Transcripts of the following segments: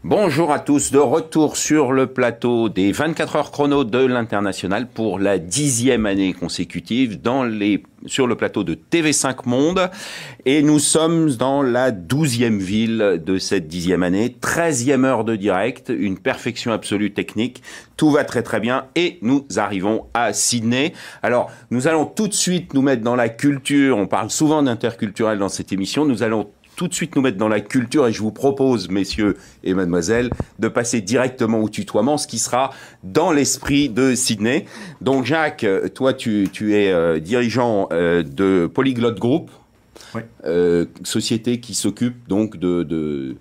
Bonjour à tous, de retour sur le plateau des 24 heures chrono de l'International pour la 10e année consécutive sur le plateau de TV5 Monde. Et nous sommes dans la 12e ville de cette 10e année, 13e heure de direct, une perfection absolue technique. Tout va très très bien et nous arrivons à Sydney. Alors, nous allons tout de suite nous mettre dans la culture. On parle souvent d'interculturel dans cette émission. Nous allons tout de suite nous mettre dans la culture et je vous propose, messieurs et mademoiselles, de passer directement au tutoiement, ce qui sera dans l'esprit de Sydney. Donc Jacques, toi tu es dirigeant de Polyglot Group, oui. Société qui s'occupe donc d'aider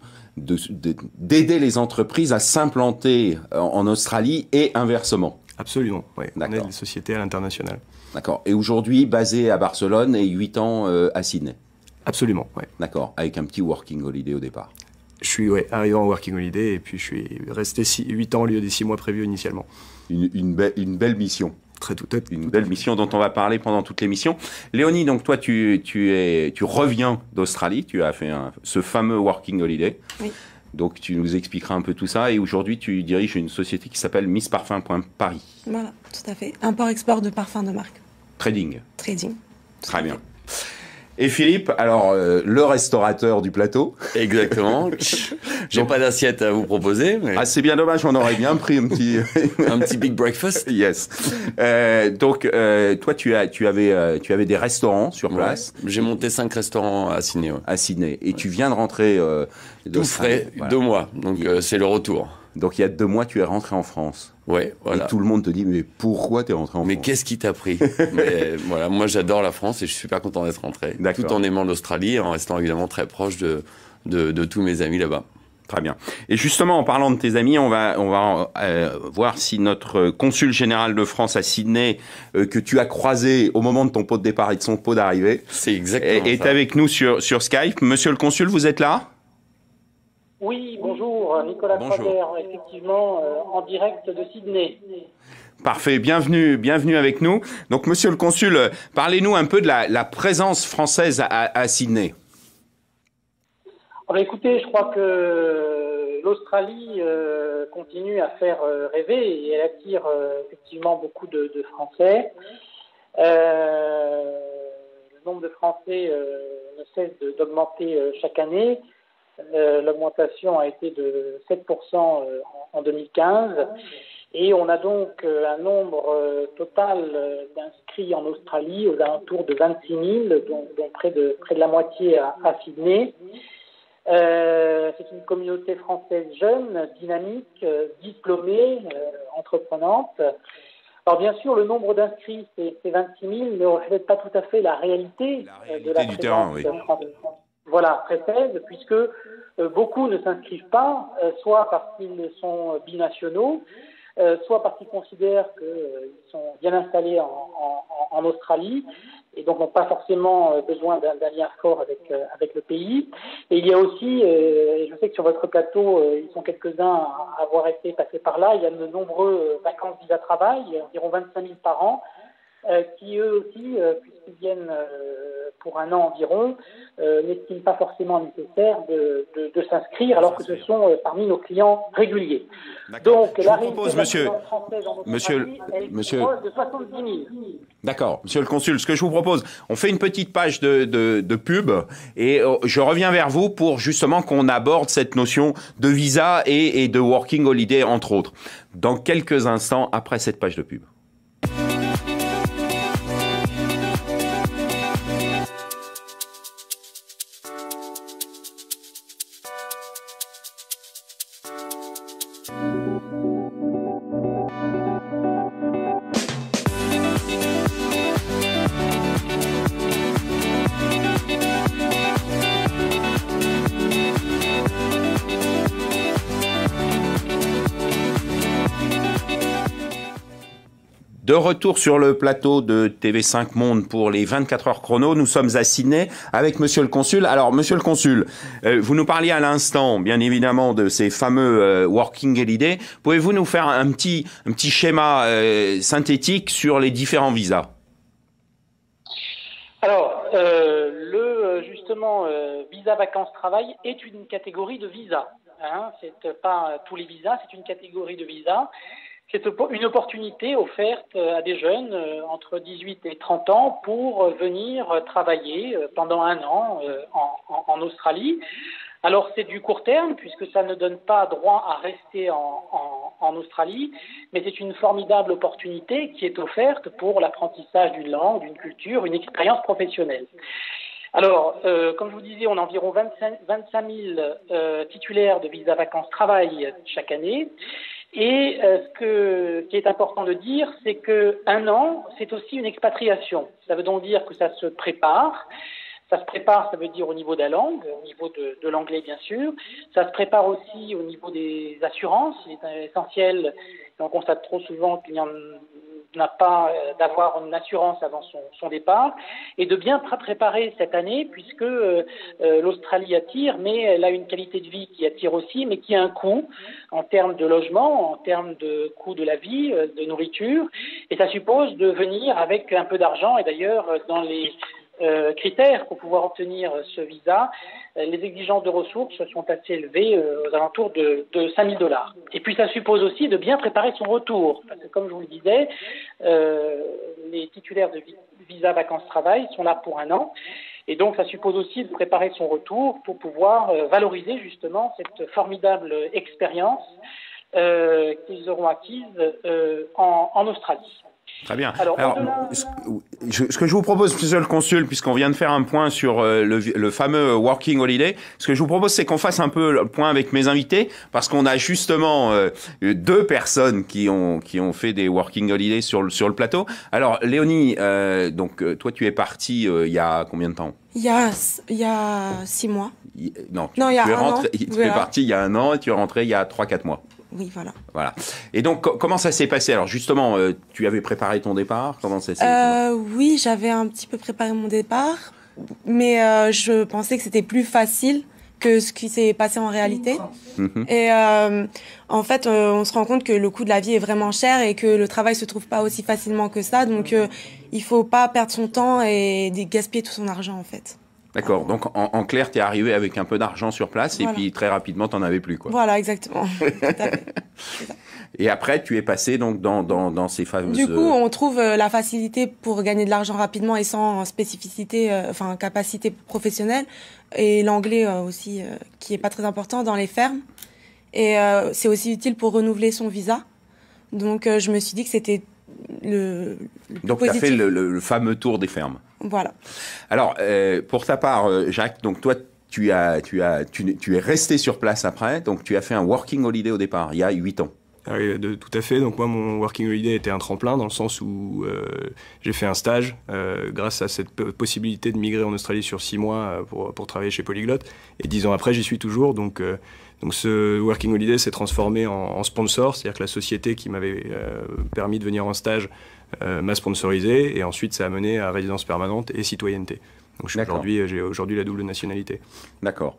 les entreprises à s'implanter en Australie et inversement. Absolument, oui. On aide les sociétés à l'international. D'accord. Et aujourd'hui basé à Barcelone et 8 ans à Sydney. Absolument, oui. D'accord, avec un petit working holiday au départ. Je suis arrivé en working holiday et puis je suis resté 8 ans au lieu des 6 mois prévus initialement. Une belle mission. Une belle mission dont on va parler pendant toute l'émission. Léonie, donc toi tu reviens d'Australie, tu as fait ce fameux working holiday. Oui. Donc tu nous expliqueras un peu tout ça et aujourd'hui tu diriges une société qui s'appelle MissParfum.Paris. Voilà, tout à fait. Import-export de parfums de marque. Trading. Très bien. Et Philippe, alors le restaurateur du plateau. Exactement. J'ai pas d'assiette à vous proposer. Mais... Ah, c'est bien dommage, on aurait bien pris un petit un petit big breakfast. Yes. Donc toi, tu avais des restaurants sur place. Ouais. J'ai monté 5 restaurants à Sydney. Ouais. À Sydney. Et tu viens de rentrer. Tout frais, voilà. 2 mois. Donc c'est le retour. Donc il y a 2 mois, tu es rentré en France. Ouais, voilà. Et tout le monde te dit, mais pourquoi tu es rentré en France? Mais qu'est-ce qui t'a pris? Mais voilà, moi j'adore la France et je suis super content d'être rentré. Tout en aimant l'Australie et en restant évidemment très proche de tous mes amis là-bas. Très bien. Et justement, en parlant de tes amis, on va voir si notre consul général de France à Sydney, que tu as croisé au moment de ton pot de départ et de son pot d'arrivée, c'est exactement est avec nous sur Skype. Monsieur le consul, vous êtes là? Oui, bonjour, Nicolas Croder, effectivement, en direct de Sydney. Parfait, bienvenue avec nous. Donc, monsieur le consul, parlez-nous un peu de la présence française à Sydney. Alors, écoutez, je crois que l'Australie continue à faire rêver et elle attire effectivement beaucoup de Français. Le nombre de Français ne cesse d'augmenter chaque année. L'augmentation a été de 7% en 2015 et on a donc un nombre total d'inscrits en Australie aux alentours de 26 000, dont près de la moitié à Sydney. C'est une communauté française jeune, dynamique, diplômée, entreprenante. Alors bien sûr, le nombre d'inscrits, c'est 26 000, ne reflète pas tout à fait la réalité de la présence française. Voilà, française, puisque beaucoup ne s'inscrivent pas, soit parce qu'ils sont binationaux, soit parce qu'ils considèrent qu'ils sont bien installés en Australie et donc n'ont pas forcément besoin d'un lien fort avec le pays. Et il y a aussi, et je sais que sur votre plateau, ils sont quelques-uns à avoir été passés par là, il y a de nombreux vacances visa-travail, environ 25 000 par an, qui eux aussi, puisqu'ils viennent pour 1 an environ, n'estiment pas forcément nécessaire de s'inscrire, alors que ce sont parmi nos clients réguliers. Donc, la propose, française en Australie, elle est proche de 70 000. D'accord, monsieur le consul, ce que je vous propose, on fait une petite page de pub et je reviens vers vous pour justement qu'on aborde cette notion de visa et de working holiday, entre autres, dans quelques instants après cette page de pub. De retour sur le plateau de TV5 Monde pour les 24 heures chrono, nous sommes à Sydney avec monsieur le consul. Alors, monsieur le consul, vous nous parliez à l'instant, bien évidemment, de ces fameux working holiday. Pouvez-vous nous faire un petit schéma synthétique sur les différents visas? Alors, justement, visa vacances-travail est une catégorie de visa. Hein, c'est pas tous les visas, c'est une catégorie de visas. C'est une opportunité offerte à des jeunes entre 18 et 30 ans pour venir travailler pendant 1 an en Australie. Alors c'est du court terme puisque ça ne donne pas droit à rester en Australie, mais c'est une formidable opportunité qui est offerte pour l'apprentissage d'une langue, d'une culture, une expérience professionnelle. Alors, comme je vous disais, on a environ 25 000 titulaires de visa vacances-travail chaque année. Et ce qui est important de dire, c'est que 1 an, c'est aussi une expatriation. Ça veut donc dire que ça se prépare. Ça se prépare, ça veut dire au niveau de la langue, au niveau de l'anglais bien sûr. Ça se prépare aussi au niveau des assurances. Il est essentiel, et on constate trop souvent qu'il n'y en a pas d'avoir une assurance avant son départ, et de bien préparer cette année, puisque l'Australie attire, mais elle a une qualité de vie qui attire aussi, mais qui a un coût en termes de logement, en termes de coût de la vie, de nourriture, et ça suppose de venir avec un peu d'argent, et d'ailleurs dans les critères pour pouvoir obtenir ce visa, les exigences de ressources sont assez élevées, aux alentours de $5 000. Et puis ça suppose aussi de bien préparer son retour, parce que comme je vous le disais, les titulaires de visa vacances-travail sont là pour 1 an, et donc ça suppose aussi de préparer son retour pour pouvoir valoriser justement cette formidable expérience qu'ils auront acquise en Australie. Très bien. Alors ce que je vous propose, Monsieur le Consul, puisqu'on vient de faire un point sur le fameux Working Holiday, ce que je vous propose, c'est qu'on fasse un peu le point avec mes invités, parce qu'on a justement 2 personnes qui ont fait des Working Holidays sur le plateau. Alors, Léonie, donc toi, tu es partie il y a combien de temps ? Il y a 6 mois. Non, il y a 1 an. Tu es partie il y a 1 an et tu es rentrée il y a 3-4 mois. Oui, voilà. Voilà. Et donc, comment ça s'est passé ? Alors, justement, tu avais préparé ton départ ? Comment ça s'est passé ? Oui, j'avais un petit peu préparé mon départ, mais je pensais que c'était plus facile que ce qui s'est passé en réalité. Et en fait, on se rend compte que le coût de la vie est vraiment cher et que le travail se trouve pas aussi facilement que ça. Donc, il faut pas perdre son temps et gaspiller tout son argent, en fait. D'accord. Donc, en clair, tu es arrivé avec un peu d'argent sur place et puis très rapidement, tu n'en avais plus, quoi. Voilà, exactement. Tout à fait. Et après, tu es passé donc dans ces fameuses... Du coup, on trouve la facilité pour gagner de l'argent rapidement et sans spécificité, capacité professionnelle. Et l'anglais aussi, qui est pas très important dans les fermes. Et c'est aussi utile pour renouveler son visa. Donc, je me suis dit que c'était Donc, tu as fait le fameux tour des fermes. Voilà. Alors, pour ta part, Jacques, donc toi, tu es resté sur place après, donc tu as fait un working holiday au départ, il y a 8 ans. Oui, tout à fait. Donc moi, mon working holiday était un tremplin dans le sens où j'ai fait un stage grâce à cette possibilité de migrer en Australie sur 6 mois pour travailler chez Polyglotte. Et 10 ans après, j'y suis toujours. Donc ce working holiday s'est transformé en sponsor, c'est-à-dire que la société qui m'avait permis de venir en stage m'a sponsorisé, et ensuite ça a mené à résidence permanente et citoyenneté. Donc j'ai aujourd'hui la double nationalité. D'accord.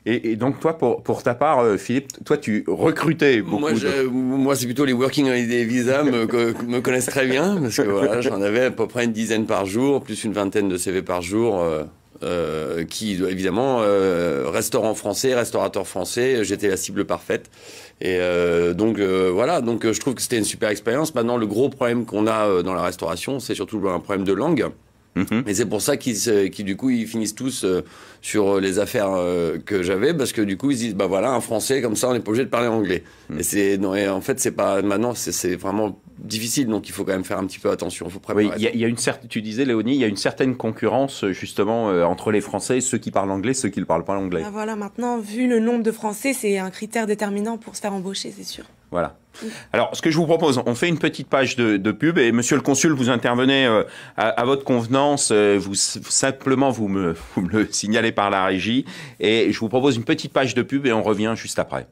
Et donc toi, pour ta part, Philippe, toi tu recrutais beaucoup. Moi c'est plutôt les working holiday visa me connaissent très bien, parce que voilà, j'en avais à peu près une dizaine par jour, plus une vingtaine de CV par jour. Qui évidemment restaurant français, restaurateur français, j'étais la cible parfaite. Et donc je trouve que c'était une super expérience. Maintenant, le gros problème qu'on a dans la restauration, c'est surtout un problème de langue. Et c'est pour ça qu'ils du coup ils finissent tous sur les affaires que j'avais, parce que du coup ils disent bah voilà, un français comme ça on n'est pas obligé de parler anglais. Et en fait c'est pas maintenant, c'est vraiment difficile, donc il faut quand même faire un petit peu attention. Faut préparer. Oui, il y a une certaine, tu disais Léonie, il y a une certaine concurrence justement entre les Français, ceux qui parlent anglais, ceux qui ne parlent pas l'anglais. Ah, voilà, maintenant vu le nombre de Français, c'est un critère déterminant pour se faire embaucher, c'est sûr. Voilà. Alors, ce que je vous propose, on fait une petite page de pub, et Monsieur le Consul, vous intervenez à votre convenance. Vous me le signalez par la régie, et je vous propose une petite page de pub et on revient juste après.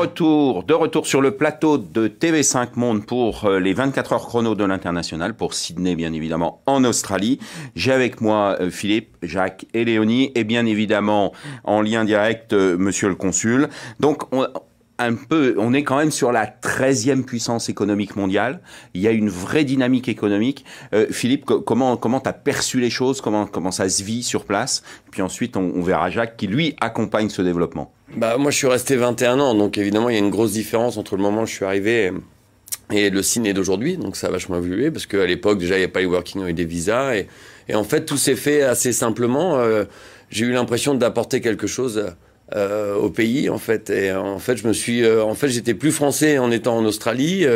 retour sur le plateau de TV5 Monde pour les 24 heures chrono de l'international, pour Sydney bien évidemment en Australie. J'ai avec moi Philippe, Jacques et Léonie, et bien évidemment en lien direct monsieur le consul. Donc on est quand même sur la 13e puissance économique mondiale. Il y a une vraie dynamique économique. Philippe, comment t'as perçu les choses, comment ça se vit sur place? Puis ensuite, on verra Jacques qui, lui, accompagne ce développement. Moi, je suis resté 21 ans, donc évidemment, il y a une grosse différence entre le moment où je suis arrivé et le Sydney d'aujourd'hui. Donc ça a vachement évolué, parce qu'à l'époque, déjà, il n'y avait pas les working holiday visas. Et en fait, tout s'est fait assez simplement. J'ai eu l'impression d'apporter quelque chose au pays, en fait. Et en fait, j'étais plus français en étant en Australie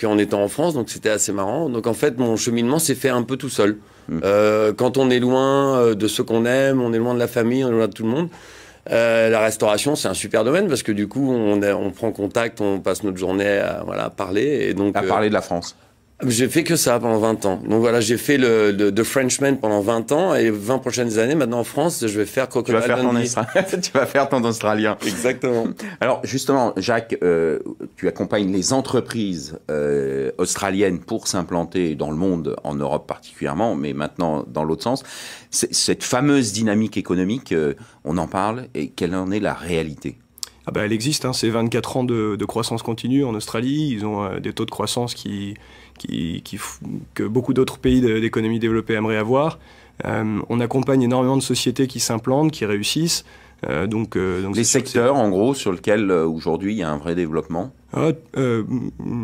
qu'en étant en France, donc c'était assez marrant. Donc en fait, mon cheminement s'est fait un peu tout seul. Quand on est loin de ceux qu'on aime, on est loin de la famille, on est loin de tout le monde. La restauration, c'est un super domaine parce que du coup, on prend contact, on passe notre journée à parler. Et donc, à parler de la France. J'ai fait que ça pendant 20 ans. Donc voilà, j'ai fait The Frenchman pendant 20 ans et 20 prochaines années, maintenant en France, je vais faire Crocodile Dundee. Tu vas faire ton australien. Exactement. Alors justement, Jacques, tu accompagnes les entreprises australiennes pour s'implanter dans le monde, en Europe particulièrement, mais maintenant dans l'autre sens. Cette fameuse dynamique économique, on en parle, et quelle en est la réalité ? Elle existe, c'est 24 ans de croissance continue en Australie. Ils ont des taux de croissance que beaucoup d'autres pays d'économie développée aimeraient avoir. On accompagne énormément de sociétés qui s'implantent, qui réussissent. Donc les secteurs, en gros, sur lesquels aujourd'hui il y a un vrai développement.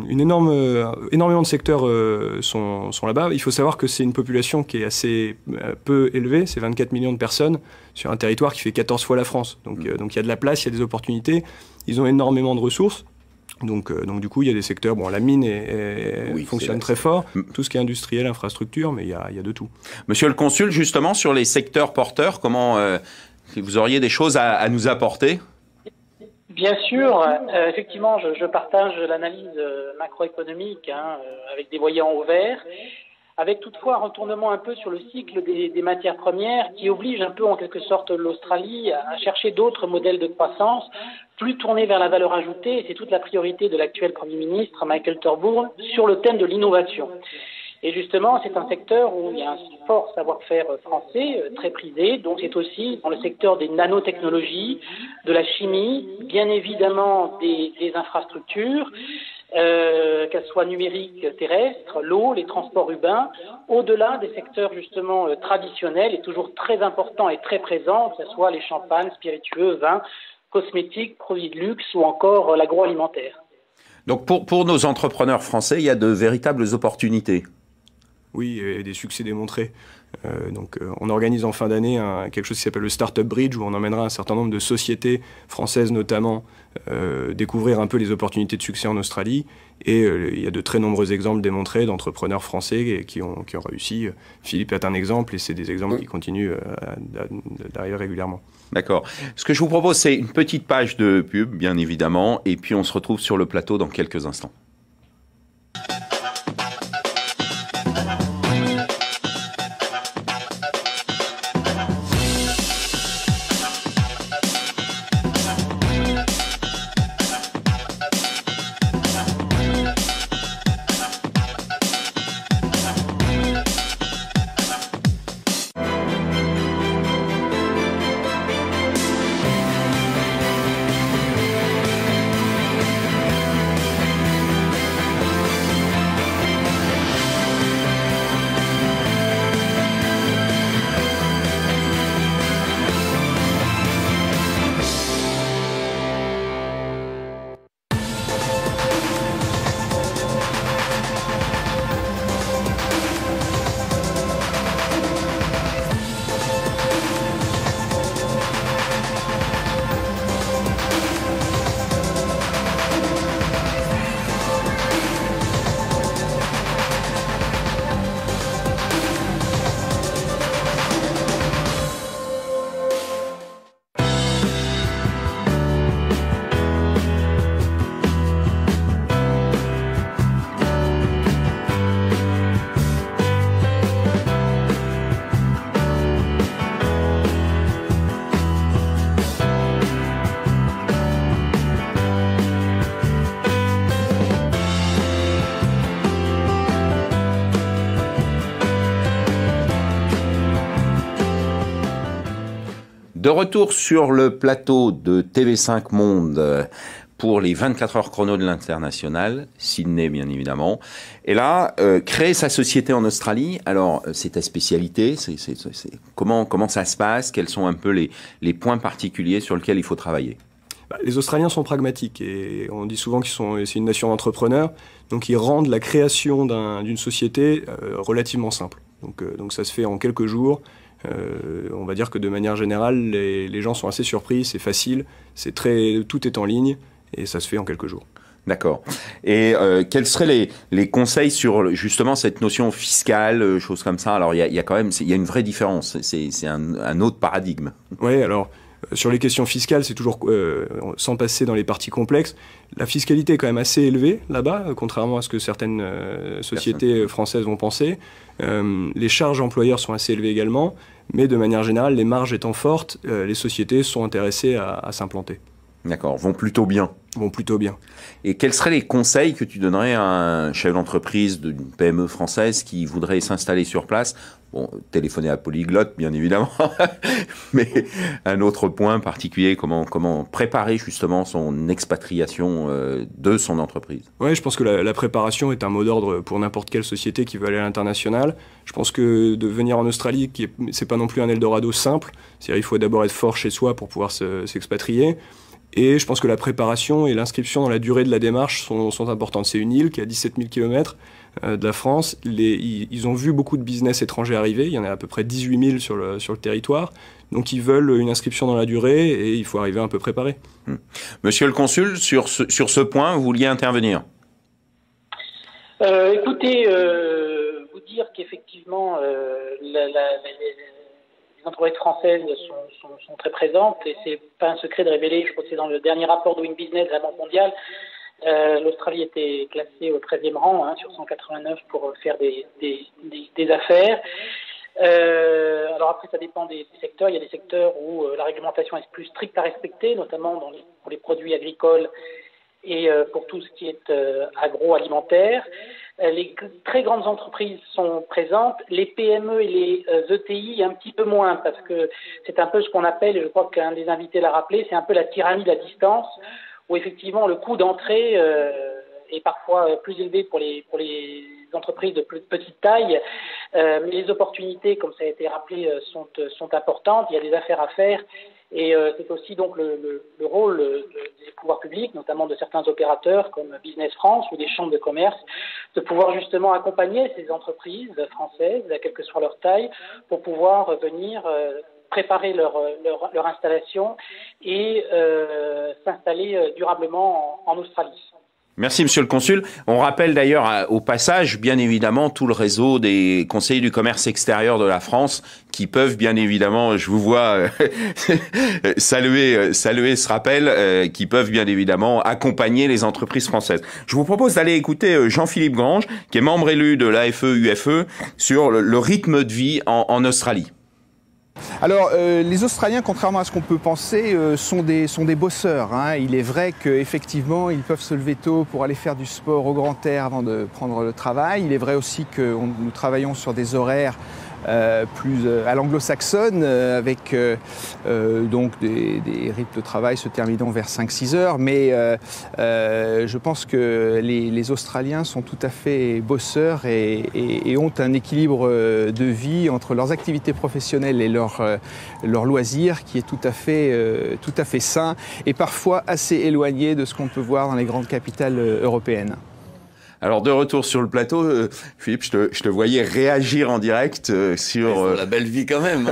Énormément de secteurs sont là-bas. Il faut savoir que c'est une population qui est assez peu élevée, c'est 24 millions de personnes sur un territoire qui fait 14 fois la France. Donc il y a de la place, il y a des opportunités. Ils ont énormément de ressources. Donc du coup, il y a des secteurs, la mine fonctionne très fort, tout ce qui est industriel, infrastructure, mais il y a de tout. Monsieur le consul, justement, sur les secteurs porteurs, comment vous auriez des choses à nous apporter ? Bien sûr, effectivement, je partage l'analyse macroéconomique avec des voyants au vert, avec toutefois un retournement un peu sur le cycle des matières premières qui oblige un peu en quelque sorte l'Australie à chercher d'autres modèles de croissance plus tournés vers la valeur ajoutée, et c'est toute la priorité de l'actuel Premier ministre Michael Thorburn sur le thème de l'innovation. Et justement, c'est un secteur où il y a un fort savoir-faire français, très prisé. Donc c'est aussi dans le secteur des nanotechnologies, de la chimie, bien évidemment des infrastructures, qu'elles soient numériques, terrestres, l'eau, les transports urbains, au-delà des secteurs justement traditionnels et toujours très importants et très présents, que ce soit les champagnes, spiritueux, vins, cosmétiques, produits de luxe ou encore l'agroalimentaire. Donc pour nos entrepreneurs français, il y a de véritables opportunités. Oui, et des succès démontrés. On organise en fin d'année quelque chose qui s'appelle le Startup Bridge, où on emmènera un certain nombre de sociétés françaises notamment découvrir un peu les opportunités de succès en Australie. Et il y a de très nombreux exemples démontrés d'entrepreneurs français qui ont réussi. Philippe est un exemple, et c'est des exemples qui continuent d'arriver régulièrement. D'accord. Ce que je vous propose, c'est une petite page de pub, bien évidemment, et puis on se retrouve sur le plateau dans quelques instants. De retour sur le plateau de TV5 Monde pour les 24 heures chrono de l'international, Sydney bien évidemment. Et là, créer sa société en Australie, alors c'est ta spécialité, comment ça se passe, quels sont un peu les points particuliers sur lesquels il faut travailler? Les Australiens sont pragmatiques et on dit souvent c'est une nation d'entrepreneurs, donc ils rendent la création d'une société relativement simple. Donc ça se fait en quelques jours. On va dire que de manière générale, les gens sont assez surpris, c'est facile, tout est en ligne et ça se fait en quelques jours. D'accord. Et quels seraient les conseils sur justement cette notion fiscale, choses comme ça? Alors il y a quand même une vraie différence, c'est un autre paradigme. Oui, alors sur les questions fiscales, c'est toujours, sans passer dans les parties complexes, la fiscalité est quand même assez élevée là-bas, contrairement à ce que certaines sociétés françaises vont penser. Les charges employeurs sont assez élevées également, mais de manière générale, les marges étant fortes, les sociétés sont intéressées à s'implanter. D'accord, vont plutôt bien. Vont plutôt bien. Et quels seraient les conseils que tu donnerais à un chef d'entreprise d'une PME française qui voudrait s'installer sur place? Bon, téléphoner à Polyglotte, bien évidemment, mais un autre point particulier, comment préparer justement son expatriation de son entreprise? Oui, je pense que la préparation est un mot d'ordre pour n'importe quelle société qui veut aller à l'international. Je pense que de venir en Australie, c'est pas non plus un Eldorado simple. C'est-à-dire il faut d'abord être fort chez soi pour pouvoir s'expatrier. Et je pense que la préparation et l'inscription dans la durée de la démarche sont importantes. C'est une île qui a 17 000 km de la France. Ils ont vu beaucoup de business étrangers arriver. Il y en a à peu près 18 000 sur le territoire. Donc ils veulent une inscription dans la durée et il faut arriver un peu préparé. Monsieur le consul, sur ce point, vous vouliez intervenir? Écoutez, vous dire qu'effectivement, les entreprises françaises sont très présentes et c'est pas un secret de révéler, je crois que c'est dans le dernier rapport Doing Business de la Banque mondiale, l'Australie était classée au 13e rang sur 189 pour faire des affaires. Alors après ça dépend des secteurs, il y a des secteurs où la réglementation est plus stricte à respecter, notamment pour les produits agricoles et pour tout ce qui est agroalimentaire. Les très grandes entreprises sont présentes, les PME et les ETI un petit peu moins, parce que c'est un peu ce qu'on appelle, et je crois qu'un des invités l'a rappelé, c'est un peu la tyrannie de la distance, où effectivement le coût d'entrée est parfois plus élevé pour les entreprises de petite taille, mais les opportunités, comme ça a été rappelé, sont importantes, il y a des affaires à faire. Et c'est aussi donc le rôle des pouvoirs publics, notamment de certains opérateurs comme Business France ou des chambres de commerce, de pouvoir justement accompagner ces entreprises françaises, quelle que soit leur taille, pour pouvoir venir préparer leur installation et s'installer durablement en Australie. Merci, monsieur le consul. On rappelle d'ailleurs au passage, bien évidemment, tout le réseau des conseillers du commerce extérieur de la France qui peuvent, bien évidemment, je vous vois saluer ce rappel, qui peuvent, bien évidemment, accompagner les entreprises françaises. Je vous propose d'aller écouter Jean-Philippe Grange, qui est membre élu de l'AFE-UFE, sur le rythme de vie en Australie. Alors, les Australiens, contrairement à ce qu'on peut penser, sont des bosseurs. Il est vrai qu'effectivement, ils peuvent se lever tôt pour aller faire du sport au grand air avant de prendre le travail. Il est vrai aussi que nous travaillons sur des horaires plus à l'anglo-saxonne, avec donc des rythmes de travail se terminant vers 5-6 heures. Mais je pense que les Australiens sont tout à fait bosseurs et ont un équilibre de vie entre leurs activités professionnelles et leurs loisirs qui est tout à fait sain et parfois assez éloigné de ce qu'on peut voir dans les grandes capitales européennes. Alors, de retour sur le plateau, Philippe, je te voyais réagir en direct sur... La belle vie quand même,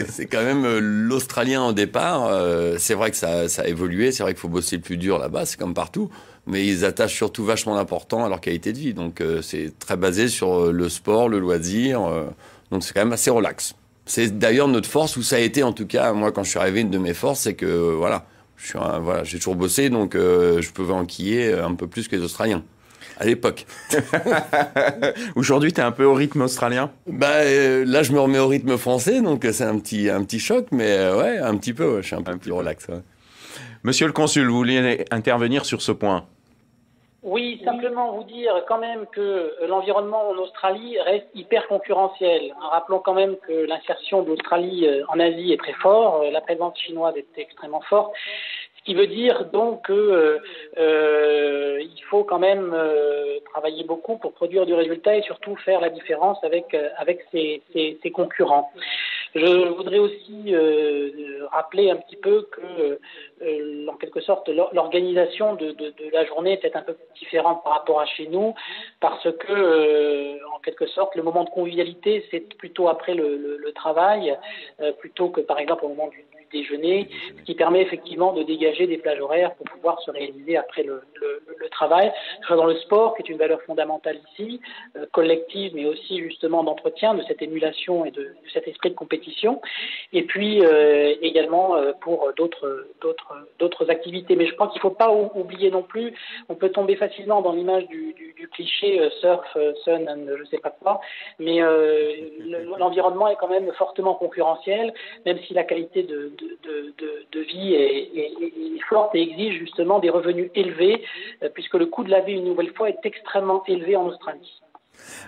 c'est quand même l'Australien au départ. C'est vrai que ça a évolué, c'est vrai qu'il faut bosser le plus dur là-bas, c'est comme partout. Mais ils attachent surtout vachement d'importance à leur qualité de vie. Donc, c'est très basé sur le sport, le loisir. Donc, c'est quand même assez relax. C'est d'ailleurs notre force, où ça a été en tout cas, moi quand je suis arrivé, une de mes forces, c'est que j'ai toujours bossé, donc je pouvais enquiller un peu plus que les Australiens. À l'époque. Aujourd'hui, tu es un peu au rythme australien? Là, je me remets au rythme français, donc c'est un petit choc, mais ouais, un petit peu, je suis un peu plus relax. Ouais. Monsieur le consul, vous vouliez intervenir sur ce point? Oui, simplement vous dire quand même que l'environnement en Australie reste hyper concurrentiel. Rappelons quand même que l'insertion de l'Australie en Asie est très forte, la présence chinoise est extrêmement forte. Ce qui veut dire donc que il faut quand même travailler beaucoup pour produire du résultat et surtout faire la différence avec ses concurrents. Je voudrais aussi rappeler un petit peu que en quelque sorte l'organisation de la journée est peut-être un peu différente par rapport à chez nous, parce que en quelque sorte le moment de convivialité c'est plutôt après le travail, plutôt que par exemple au moment du déjeuner, ce qui permet effectivement de dégager des plages horaires pour pouvoir se réaliser après le travail, que ce soit dans le sport, qui est une valeur fondamentale ici, collective, mais aussi justement d'entretien, de cette émulation et de cet esprit de compétition, et puis également pour d'autres activités. Mais je crois qu'il ne faut pas oublier non plus, on peut tomber facilement dans l'image du cliché surf, sun, and je ne sais pas quoi, mais l'environnement est quand même fortement concurrentiel, même si la qualité de vie est forte et exige justement des revenus élevés, puisque le coût de la vie, une nouvelle fois, est extrêmement élevé en Australie.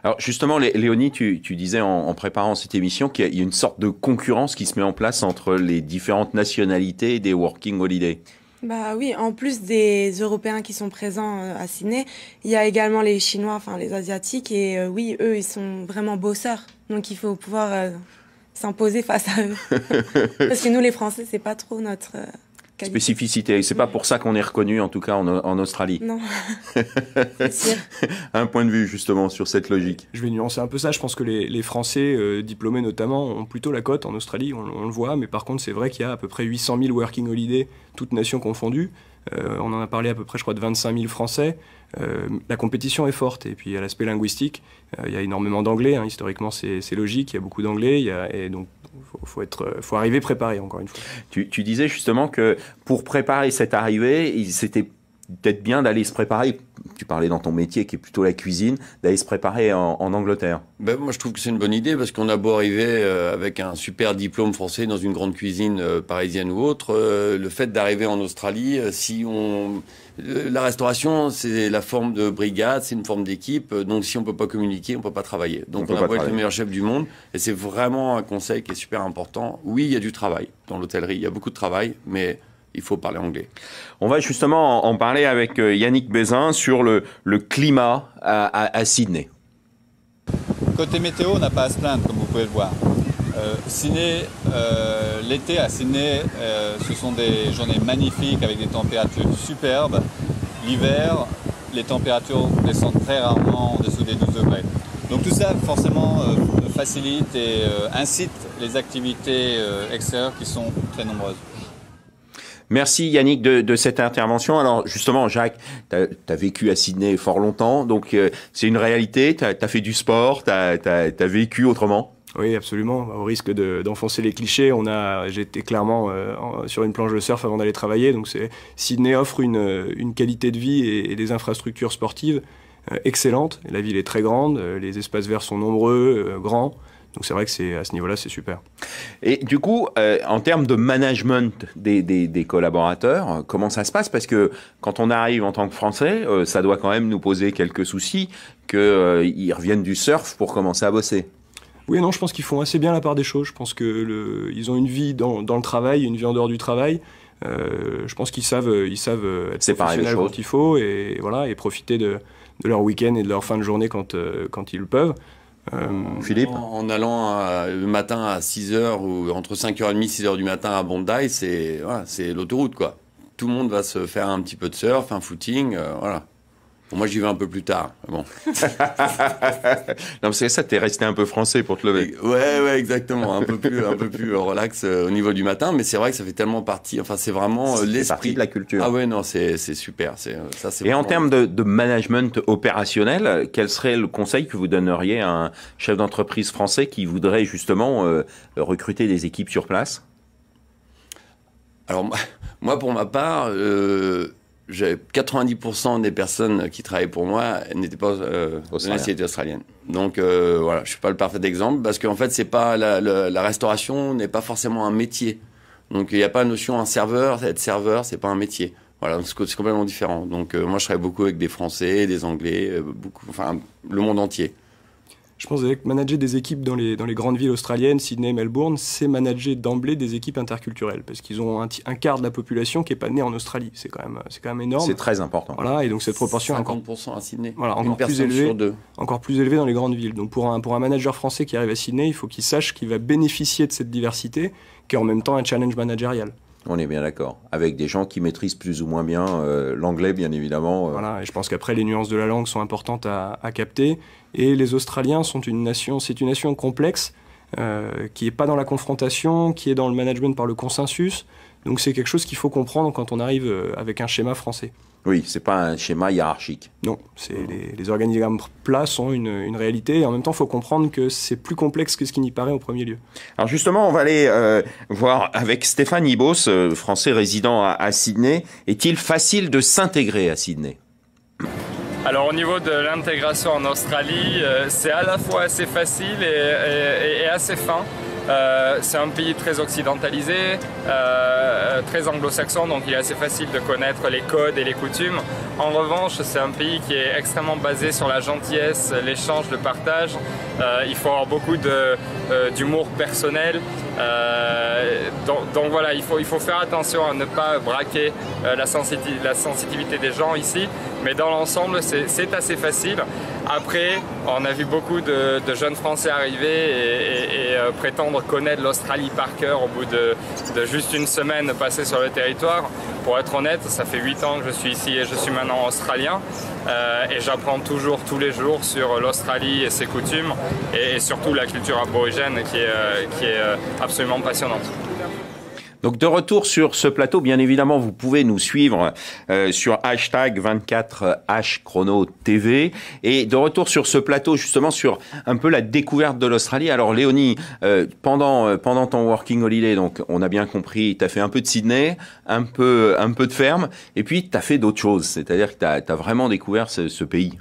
Alors justement, Léonie, tu disais en préparant cette émission qu'il y a une sorte de concurrence qui se met en place entre les différentes nationalités des Working Holiday. Bah oui, en plus des Européens qui sont présents à Sydney, il y a également les Chinois, enfin les Asiatiques, et oui, eux, ils sont vraiment bosseurs. Donc il faut pouvoir s'imposer face à eux. Parce que nous, les Français, c'est pas trop notre qualité. Spécificité. C'est pas pour ça qu'on est reconnu, en tout cas, en Australie. Non, c'est sûr. Un point de vue, justement, sur cette logique. Je vais nuancer un peu ça. Je pense que les Français, diplômés notamment, ont plutôt la cote en Australie, on le voit. Mais par contre, c'est vrai qu'il y a à peu près 800 000 working holiday, toutes nations confondues. On en a parlé à peu près, je crois, de 25 000 Français. La compétition est forte. Et puis, il y a l'aspect linguistique. Il y a énormément d'anglais. Hein. Historiquement, c'est logique. Il y a beaucoup d'anglais. Et donc, faut arriver préparé, encore une fois. Tu disais justement que pour préparer cette arrivée, c'était peut-être bien d'aller se préparer, tu parlais dans ton métier qui est plutôt la cuisine, d'aller se préparer en Angleterre. Ben, moi je trouve que c'est une bonne idée parce qu'on a beau arriver avec un super diplôme français dans une grande cuisine parisienne ou autre, le fait d'arriver en Australie, la restauration c'est la forme de brigade, c'est une forme d'équipe, donc si on peut pas communiquer, on peut pas travailler. Donc on a beau être le meilleur chef du monde et c'est vraiment un conseil qui est super important. Oui, il y a du travail dans l'hôtellerie, il y a beaucoup de travail, mais il faut parler anglais. On va justement en parler avec Yannick Bézin sur le climat à Sydney. Côté météo, on n'a pas à se plaindre, comme vous pouvez le voir. Sydney, l'été à Sydney, ce sont des journées magnifiques avec des températures superbes. L'hiver, les températures descendent très rarement en dessous des 12 degrés. Donc tout ça, forcément, facilite et incite les activités extérieures qui sont très nombreuses. Merci Yannick de cette intervention. Alors justement, Jacques, tu as vécu à Sydney fort longtemps, donc c'est une réalité, tu as fait du sport, tu as vécu autrement. Oui, absolument. Au risque d'enfoncer les clichés, j'étais clairement sur une planche de surf avant d'aller travailler. Donc Sydney offre une qualité de vie et des infrastructures sportives excellentes. La ville est très grande, les espaces verts sont nombreux, grands. Donc c'est vrai que à ce niveau-là, c'est super. Et du coup, en termes de management des collaborateurs, comment ça se passe? Parce que quand on arrive en tant que Français, ça doit quand même nous poser quelques soucis qu'ils reviennent du surf pour commencer à bosser. Oui, non, je pense qu'ils font assez bien la part des choses. Je pense qu'ils ont une vie dans le travail, une vie en dehors du travail. Je pense qu'ils savent être professionnels quand il faut et voilà, et profiter de leur week-end et de leur fin de journée quand ils le peuvent. Philippe, en allant le matin à 6h ou entre 5h30 et 6h du matin à Bondi, c'est l'autoroute quoi. Tout le monde va se faire un petit peu de surf, un footing, voilà. Bon, moi j'y vais un peu plus tard. Bon. Non, c'est ça, t'es resté un peu français pour te lever. Ouais, exactement, un peu plus relax au niveau du matin, mais c'est vrai que ça fait tellement partie. Enfin, c'est vraiment l'esprit de la culture. Ah ouais, non, c'est super. Et en termes de management opérationnel, quel serait le conseil que vous donneriez à un chef d'entreprise français qui voudrait justement recruter des équipes sur place? Alors moi, pour ma part. 90% des personnes qui travaillaient pour moi n'étaient pas de nationalité australienne. Donc voilà, je suis pas le parfait exemple parce qu'en fait c'est pas la restauration n'est pas forcément un métier. Donc il n'y a pas la notion un serveur, être serveur, c'est pas un métier. Voilà, c'est complètement différent. Donc moi, je travaille beaucoup avec des Français, des Anglais, enfin le monde entier. Je pense que manager des équipes dans les grandes villes australiennes, Sydney, Melbourne, c'est manager d'emblée des équipes interculturelles, parce qu'ils ont un quart de la population qui n'est pas née en Australie. C'est quand même énorme. C'est très important. Voilà, et donc cette proportion 50% à Sydney. Voilà, encore plus élevée dans les grandes villes. Donc pour un manager français qui arrive à Sydney, il faut qu'il sache qu'il va bénéficier de cette diversité, qui est en même temps un challenge managérial. On est bien d'accord. Avec des gens qui maîtrisent plus ou moins bien l'anglais, bien évidemment. Voilà, et je pense qu'après, les nuances de la langue sont importantes à capter. Et les Australiens c'est une nation complexe, qui n'est pas dans la confrontation, qui est dans le management par le consensus. Donc c'est quelque chose qu'il faut comprendre quand on arrive avec un schéma français. Oui, c'est pas un schéma hiérarchique. Non, les organigrammes plats sont une réalité, et en même temps, il faut comprendre que c'est plus complexe que ce qui n'y paraît au premier lieu. Alors justement, on va aller voir avec Stéphane Ibos, français résident à Sydney. Est-il facile de s'intégrer à Sydney ? Alors au niveau de l'intégration en Australie, c'est à la fois assez facile et assez fin. C'est un pays très occidentalisé, très anglo-saxon, donc il est assez facile de connaître les codes et les coutumes. En revanche, c'est un pays qui est extrêmement basé sur la gentillesse, l'échange, le partage. Il faut avoir beaucoup d'humour personnel. Donc voilà, il faut faire attention à ne pas braquer la sensibilité des gens ici. Mais dans l'ensemble, c'est assez facile. Après, on a vu beaucoup de jeunes Français arriver et prétendre connaître l'Australie par cœur au bout de juste une semaine passée sur le territoire. Pour être honnête, ça fait 8 ans que je suis ici et je suis maintenant australien. Et j'apprends toujours, tous les jours, sur l'Australie et ses coutumes et surtout la culture aborigène qui est absolument passionnante. Donc de retour sur ce plateau, bien évidemment, vous pouvez nous suivre sur hashtag 24HChronoTV. Et de retour sur ce plateau, justement, sur un peu la découverte de l'Australie. Alors Léonie, pendant ton working holiday, donc on a bien compris, tu as fait un peu de Sydney, un peu de ferme, et puis tu as fait d'autres choses. C'est-à-dire que tu as vraiment découvert ce pays.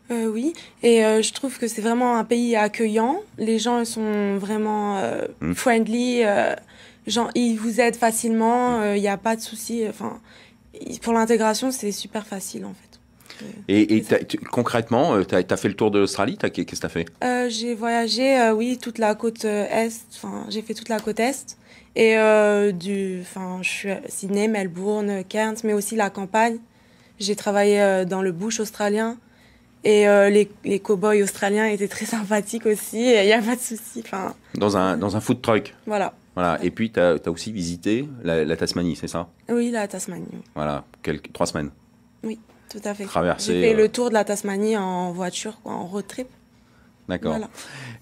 Oui, et je trouve que c'est vraiment un pays accueillant. Les gens ils sont vraiment friendly. Genre, ils vous aident facilement, il n'y a pas de souci. Enfin, pour l'intégration, c'est super facile, en fait. Et concrètement, tu as fait le tour de l'Australie, qu'est-ce que tu as fait ? J'ai voyagé, oui, toute la côte Est. Enfin, j'ai fait toute la côte Est. Et je suis à Sydney, Melbourne, Cairns, mais aussi la campagne. J'ai travaillé dans le bush australien. Et les cow-boys australiens étaient très sympathiques aussi. Il n'y a pas de souci. Enfin, dans un food truck. Voilà. Voilà. Et puis, tu as aussi visité la Tasmanie, c'est ça ? Oui, la Tasmanie. Oui. Voilà, 3 semaines. Oui, tout à fait. Traversé. J'ai fait le tour de la Tasmanie en voiture, en road trip. D'accord. Voilà.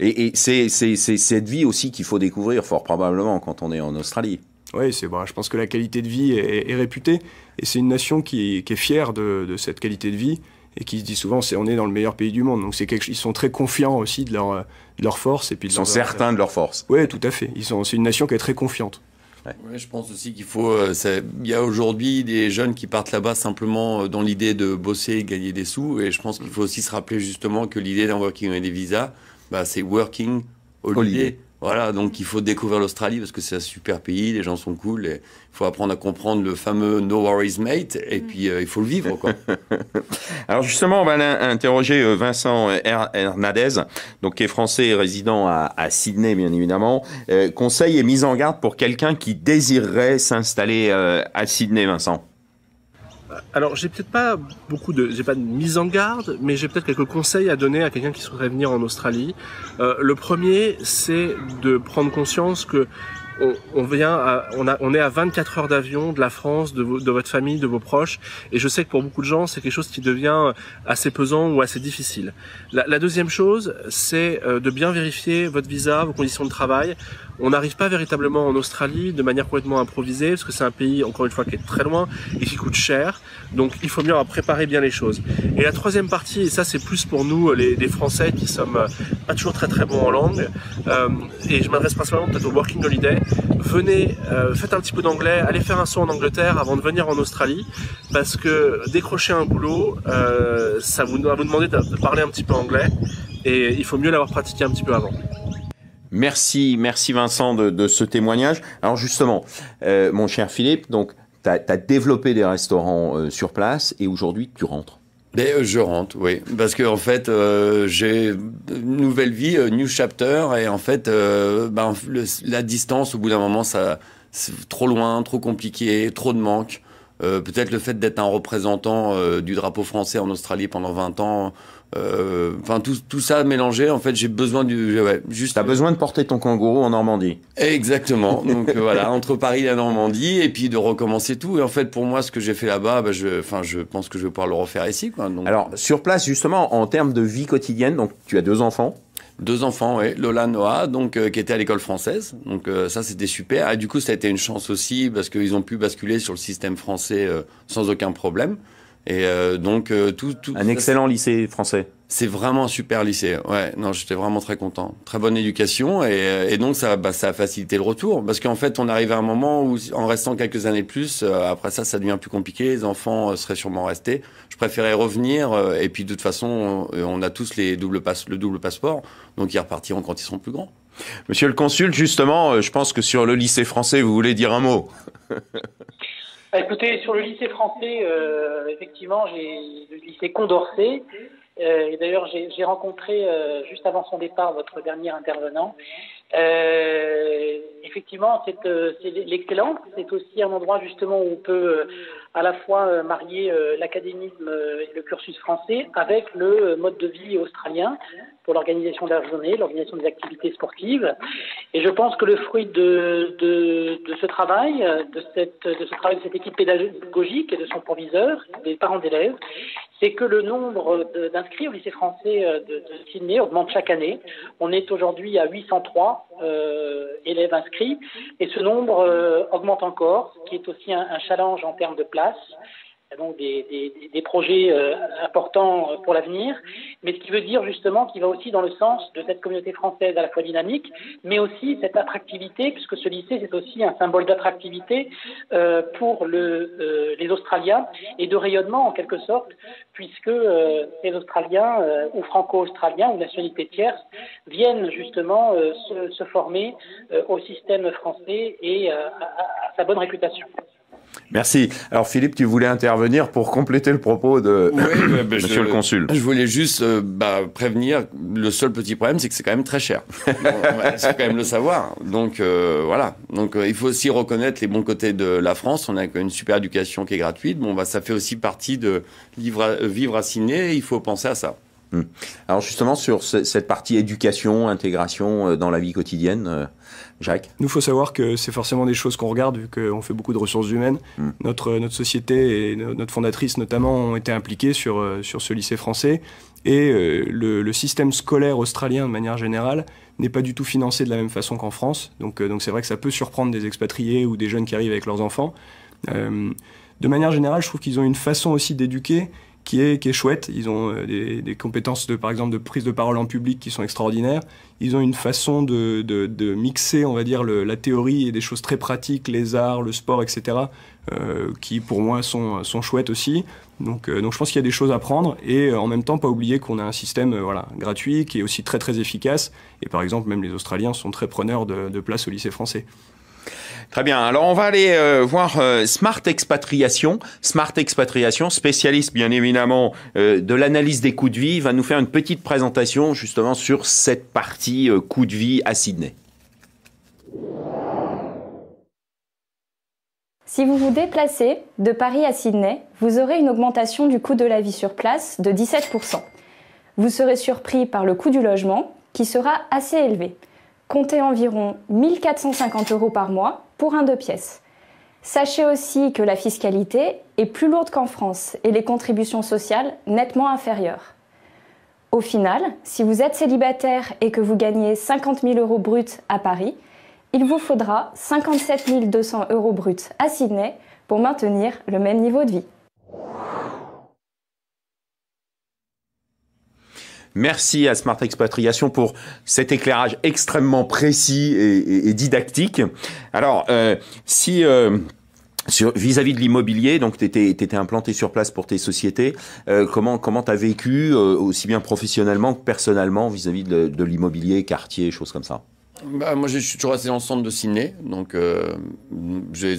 Et c'est cette vie aussi qu'il faut découvrir, fort probablement, quand on est en Australie. Oui, je pense que la qualité de vie est réputée. Et c'est une nation qui est fière de cette qualité de vie. Et qui se dit souvent, on est dans le meilleur pays du monde. Donc ils sont très confiants aussi de leur force. Et puis ils sont certains de leur force. Oui, tout à fait. C'est une nation qui est très confiante. Ouais, je pense aussi qu'il faut... il y a aujourd'hui des jeunes qui partent là-bas simplement dans l'idée de bosser et gagner des sous. Et je pense qu'il faut aussi se rappeler justement que l'idée d'un working holiday visa, c'est working holiday. Voilà, donc il faut découvrir l'Australie parce que c'est un super pays, les gens sont cool. Il faut apprendre à comprendre le fameux No Worries Mate et puis il faut le vivre, quoi. Alors justement, on va interroger Vincent Hernadez, donc qui est français et résident à Sydney, bien évidemment. Conseil et mise en garde pour quelqu'un qui désirerait s'installer à Sydney, Vincent. Alors, j'ai pas de mise en garde, mais j'ai peut-être quelques conseils à donner à quelqu'un qui souhaiterait venir en Australie. Le premier, c'est de prendre conscience que on est à 24 heures d'avion de la France, de votre famille, de vos proches, et je sais que pour beaucoup de gens, c'est quelque chose qui devient assez pesant ou assez difficile. La deuxième chose, c'est de bien vérifier votre visa, vos conditions de travail. On n'arrive pas véritablement en Australie de manière complètement improvisée, parce que c'est un pays, encore une fois, qui est très loin et qui coûte cher. Donc il faut mieux préparer bien les choses. Et la troisième partie, et ça c'est plus pour nous les Français qui sommes pas toujours très très bons en langue, et je m'adresse principalement peut-être au Working Holiday, venez, faites un petit peu d'anglais, allez faire un saut en Angleterre avant de venir en Australie, parce que décrocher un boulot, ça va vous demander de parler un petit peu anglais, et il faut mieux l'avoir pratiqué un petit peu avant. Merci Vincent de ce témoignage. Alors justement, mon cher Philippe, donc tu as développé des restaurants sur place et aujourd'hui, tu rentres. Mais je rentre, oui, parce que en fait, j'ai une nouvelle vie, new chapter, et en fait, la distance, au bout d'un moment, c'est trop loin, trop compliqué, trop de manque. Peut-être le fait d'être un représentant du drapeau français en Australie pendant 20 ans, tout ça mélangé, en fait, j'ai besoin T'as besoin de porter ton kangourou en Normandie. Exactement. Donc voilà, entre Paris et la Normandie, et puis de recommencer tout. Et en fait, pour moi, ce que j'ai fait là-bas, je pense que je vais pouvoir le refaire ici, quoi. Donc, alors, sur place, justement, en termes de vie quotidienne, donc tu as 2 enfants. 2 enfants, oui. Lola, Noah, donc qui étaient à l'école française. Donc ça, c'était super. Et du coup, ça a été une chance aussi parce qu'ils ont pu basculer sur le système français sans aucun problème. Et tout. Un excellent lycée français. C'est vraiment un super lycée. Ouais, non, j'étais vraiment très content. Très bonne éducation et donc ça a facilité le retour parce qu'en fait, on arrive à un moment où, en restant quelques années plus, après ça devient plus compliqué. Les enfants seraient sûrement restés. Je préférais revenir et puis de toute façon, on a tous le double passeport, donc ils repartiront quand ils seront plus grands. Monsieur le consul, justement, je pense que sur le lycée français, vous voulez dire un mot. Écoutez, sur le lycée français, effectivement, j'ai le lycée Condorcet. Et d'ailleurs, j'ai rencontré, juste avant son départ, votre dernier intervenant. Effectivement, c'est l'excellence. C'est aussi un endroit, justement, où on peut à la fois marier l'académisme et le cursus français avec le mode de vie australien pour l'organisation de la journée, l'organisation des activités sportives. Et je pense que le fruit de ce travail, de cette équipe pédagogique et de son proviseur, des parents d'élèves, c'est que le nombre d'inscrits au lycée français de Sydney augmente chaque année. On est aujourd'hui à 803 élèves inscrits et ce nombre augmente encore, ce qui est aussi un challenge en termes de place. Donc des projets importants pour l'avenir, mais ce qui veut dire justement qu'il va aussi dans le sens de cette communauté française à la fois dynamique, mais aussi cette attractivité, puisque ce lycée c'est aussi un symbole d'attractivité pour les Australiens et de rayonnement en quelque sorte, puisque les Australiens ou franco-australiens ou nationalités tierces viennent justement se former au système français et à sa bonne réputation. Merci. Alors Philippe, tu voulais intervenir pour compléter le propos de Monsieur le consul. Je voulais juste prévenir, le seul petit problème, c'est que c'est quand même très cher. C'est quand même le savoir. Donc voilà. Donc il faut aussi reconnaître les bons côtés de la France. On a une super éducation qui est gratuite. Ça fait aussi partie de vivre à Sydney. Il faut penser à ça. Alors justement, sur cette partie éducation, intégration dans la vie quotidienne, Jacques? Nous, il faut savoir que c'est forcément des choses qu'on regarde, vu qu'on fait beaucoup de ressources humaines. Notre société et notre fondatrice, notamment, ont été impliquées sur ce lycée français. Et le système scolaire australien, de manière générale, n'est pas du tout financé de la même façon qu'en France. Donc c'est vrai que ça peut surprendre des expatriés ou des jeunes qui arrivent avec leurs enfants. De manière générale, je trouve qu'ils ont une façon aussi d'éduquer qui est chouette. Ils ont des compétences, par exemple, de prise de parole en public qui sont extraordinaires. Ils ont une façon de mixer, on va dire, la théorie et des choses très pratiques, les arts, le sport, etc., qui, pour moi, sont chouettes aussi. Donc je pense qu'il y a des choses à prendre et en même temps, pas oublier qu'on a un système gratuit qui est aussi très, très efficace. Et par exemple, même les Australiens sont très preneurs de place au lycée français. Très bien. Alors, on va aller voir Smart Expatriation. Smart Expatriation, spécialiste, bien évidemment, de l'analyse des coûts de vie, va nous faire une petite présentation, justement, sur cette partie coût de vie à Sydney. Si vous vous déplacez de Paris à Sydney, vous aurez une augmentation du coût de la vie sur place de 17%. Vous serez surpris par le coût du logement, qui sera assez élevé. Comptez environ 1 450 € par mois pour un 2 pièces. Sachez aussi que la fiscalité est plus lourde qu'en France et les contributions sociales nettement inférieures. Au final, si vous êtes célibataire et que vous gagnez 50 000 € bruts à Paris, il vous faudra 57 200 € bruts à Sydney pour maintenir le même niveau de vie. Merci à Smart Expatriation pour cet éclairage extrêmement précis et didactique. Alors, vis-à-vis de l'immobilier, donc tu étais implanté sur place pour tes sociétés, comment t'as vécu, aussi bien professionnellement que personnellement, vis-à-vis de l'immobilier, quartier, choses comme ça? Moi, je suis toujours resté dans le centre de Sydney, donc j'ai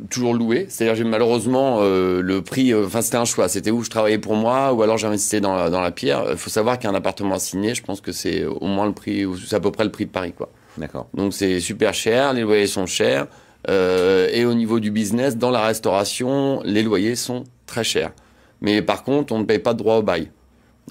toujours loué. C'est-à-dire, malheureusement, le prix, c'était un choix. C'était où je travaillais pour moi, ou alors j'investissais dans la pierre. Il faut savoir qu'un appartement à Sydney, je pense que c'est au moins le prix, c'est à peu près le prix de Paris, quoi. D'accord. Donc c'est super cher, les loyers sont chers. Et au niveau du business, dans la restauration, les loyers sont très chers. Mais par contre, on ne paye pas de droit au bail.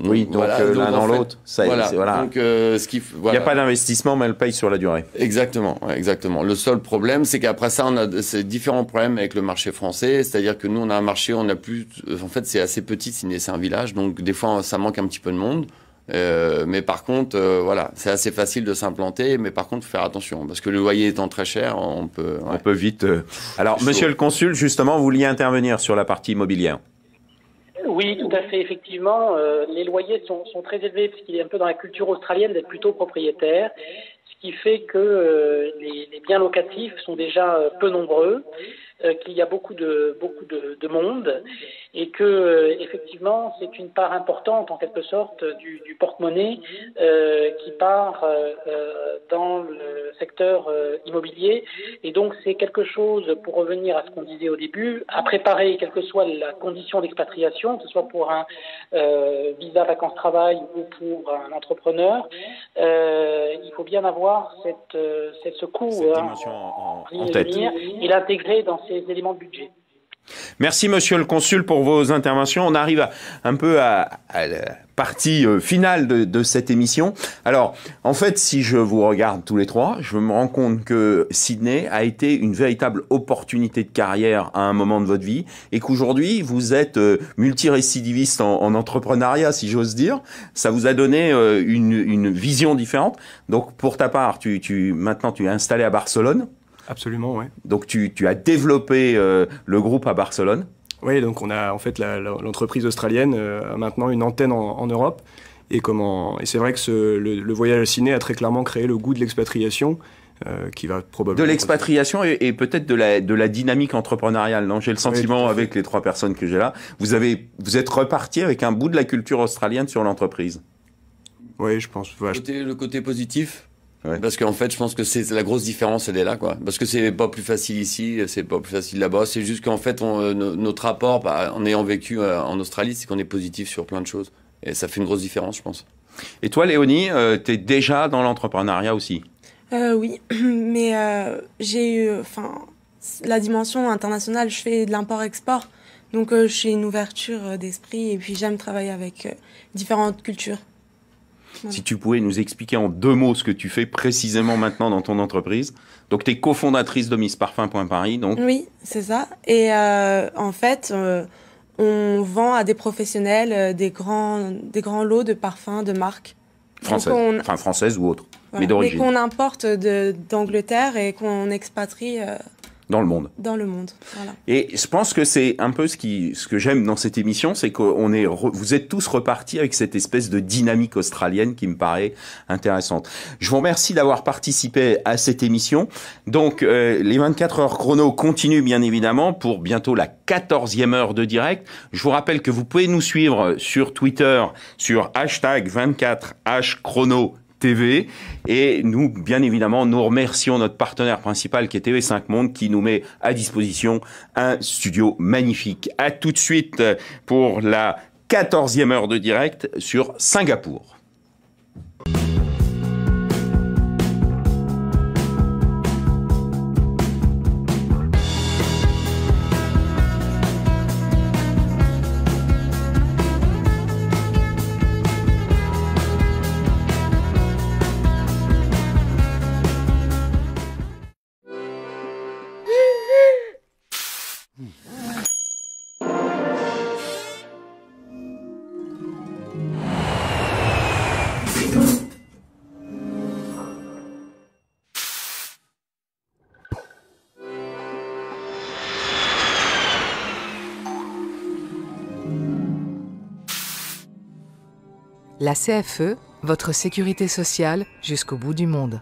Oui, donc l'un dans l'autre, ça voilà. Donc, il n'y a pas d'investissement, mais elle paye sur la durée. Exactement, ouais, exactement. Le seul problème, c'est qu'après ça, on a ces différents problèmes avec le marché français. C'est-à-dire que nous, on a un marché, on a plus. En fait, c'est assez petit, c'est un village, donc des fois, ça manque un petit peu de monde. Mais par contre, voilà, c'est assez facile de s'implanter, mais par contre, faut faire attention, parce que le loyer étant très cher, on peut vite. Alors, Monsieur le Consul, justement, vous vouliez intervenir sur la partie immobilière. Oui, tout à fait. Effectivement, les loyers sont très élevés parce qu'il est un peu dans la culture australienne d'être plutôt propriétaire, ce qui fait que les biens locatifs sont déjà peu nombreux, qu'il y a beaucoup de monde et que effectivement c'est une part importante en quelque sorte du porte-monnaie qui part dans le secteur immobilier, et donc c'est quelque chose, pour revenir à ce qu'on disait au début, à préparer quelle que soit la condition d'expatriation, que ce soit pour un visa vacances-travail ou pour un entrepreneur, il faut bien avoir ce coût en tête et l'intégrer dans ces éléments de budget. Merci Monsieur le Consul pour vos interventions. On arrive un peu à la partie finale de cette émission. Alors, en fait, si je vous regarde tous les trois, je me rends compte que Sydney a été une véritable opportunité de carrière à un moment de votre vie et qu'aujourd'hui, vous êtes multirécidiviste en entrepreneuriat, si j'ose dire. Ça vous a donné une vision différente. Donc, pour ta part, maintenant, tu es installé à Barcelone. Absolument, oui. Donc tu as développé le groupe à Barcelone. Oui, donc on a en fait l'entreprise australienne a maintenant une antenne en Europe. Et c'est vrai que le voyage à Sydney a très clairement créé le goût de l'expatriation, qui va probablement... De l'expatriation et peut-être de la dynamique entrepreneuriale. Non, j'ai le sentiment, avec les trois personnes que j'ai là, vous êtes reparti avec un bout de la culture australienne sur l'entreprise. Oui, je pense. Ouais, le côté positif. Ouais. Parce qu'en fait, je pense que c'est la grosse différence, elle est là, quoi. Parce que c'est pas plus facile ici, c'est pas plus facile là-bas. C'est juste qu'en fait, notre rapport, en ayant vécu en Australie, c'est qu'on est positif sur plein de choses. Et ça fait une grosse différence, je pense. Et toi, Léonie, t'es déjà dans l'entrepreneuriat aussi? Oui, mais j'ai eu, la dimension internationale, je fais de l'import-export. Donc, j'ai une ouverture d'esprit et puis j'aime travailler avec différentes cultures. Si tu pouvais nous expliquer en 2 mots ce que tu fais précisément maintenant dans ton entreprise. Donc, tu es cofondatrice de MissParfum.Paris, donc. Oui, c'est ça. Et en fait, on vend à des professionnels des grands lots de parfums, de marques. Françaises ou autres, voilà, mais d'origine. Mais qu'on importe d'Angleterre et qu'on expatrie... dans le monde. Dans le monde, voilà. Et je pense que c'est un peu ce que j'aime dans cette émission, c'est que vous êtes tous repartis avec cette espèce de dynamique australienne qui me paraît intéressante. Je vous remercie d'avoir participé à cette émission. Donc, les 24 heures chrono continuent bien évidemment pour bientôt la 14e heure de direct. Je vous rappelle que vous pouvez nous suivre sur Twitter, sur #24hchrono. TV, et nous, bien évidemment, nous remercions notre partenaire principal qui est TV5 Monde qui nous met à disposition un studio magnifique. À tout de suite pour la 14e heure de direct sur Singapour. La CFE, votre sécurité sociale jusqu'au bout du monde.